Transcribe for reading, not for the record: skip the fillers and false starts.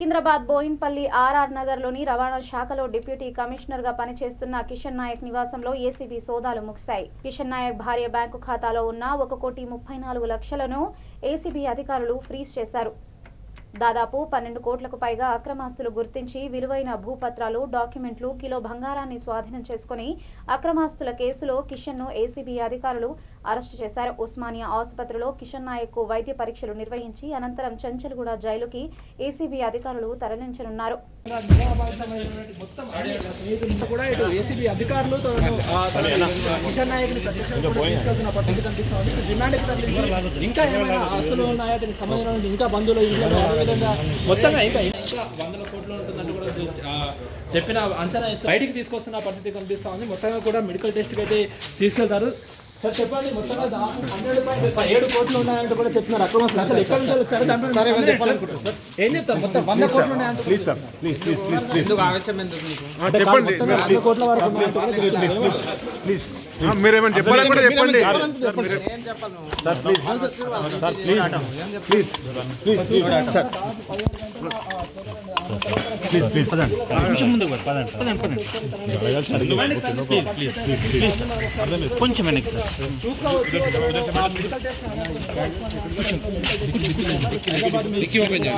Secunderabad Boinpally RR నగర్లోని రవాణా శాఖలో డిప్యూటీ కమిషనర్గా పనిచేస్తున్న కిషన్ నాయక్ నివాసంలో ఏసీబీ సోదాలు ముగిశాయి. కిషన్ నాయక్ భార్య బ్యాంకు ఖాతాలో ఉన్న 1,34,00,000ను ఏసీబీ అధికారులు ఫ్రీజ్ చేశారు. దాదాపు 12 కోట్లకు పైగా అక్రమాస్తులు గుర్తించి విలువైన భూపత్రాలు, డాక్యుమెంట్లు, కిలో బంగారాన్ని స్వాధీనం చేసుకుని అక్రమాస్తుల కేసులో కిషన్ ను ఏసీబీ అధికారులు అరెస్టు చేశారు. ఉస్మానియా ఆసుపత్రిలో కిషన్ నాయక్ కు వైద్య పరీక్షలు నిర్వహించి అనంతరం చంచల్గూడ జైలుకి ఏసీబీ అధికారులు తరలించనున్నారు. మొత్తంగా ఇంకా 100 కోట్లు ఉంటుందంటే కూడా చెప్పిన అంచనా బయటికి తీసుకొస్తున్న పరిస్థితి కనిపిస్తా ఉంది. మొత్తంగా కూడా మెడికల్ టెస్ట్కి అయితే తీసుకెళ్తారు. సార్ చెప్పండి, మొత్తంగా 100.7 కోట్లు ఉన్నాయంటే కూడా చెప్తున్నారు. అక్రమస్తులు అసలు ఎక్కడి నుంచి వచ్చారు? ఏం చెప్తారు? మొత్తం 100 కోట్లు ఉన్నాయంటే please sir, please please please please ఆవేశం ఎందుకు మీకు? చెప్పండి, 100 కోట్ల వరకు ప్లీజ్ మీరేమైనా చెప్పాలని కూడా చెప్పండి ఏం చెప్పాలి నువ్వు? Sir. Please sir, please please please please sir, please please పదండి, కొంచెం ముందుకు పదండి పదండి పదండి ప్లీజ్ ప్లీజ్ ప్లీజ్ ప్లీజ్ కొంచెం వెనక్కి సార్. చూసుకోవచ్చు.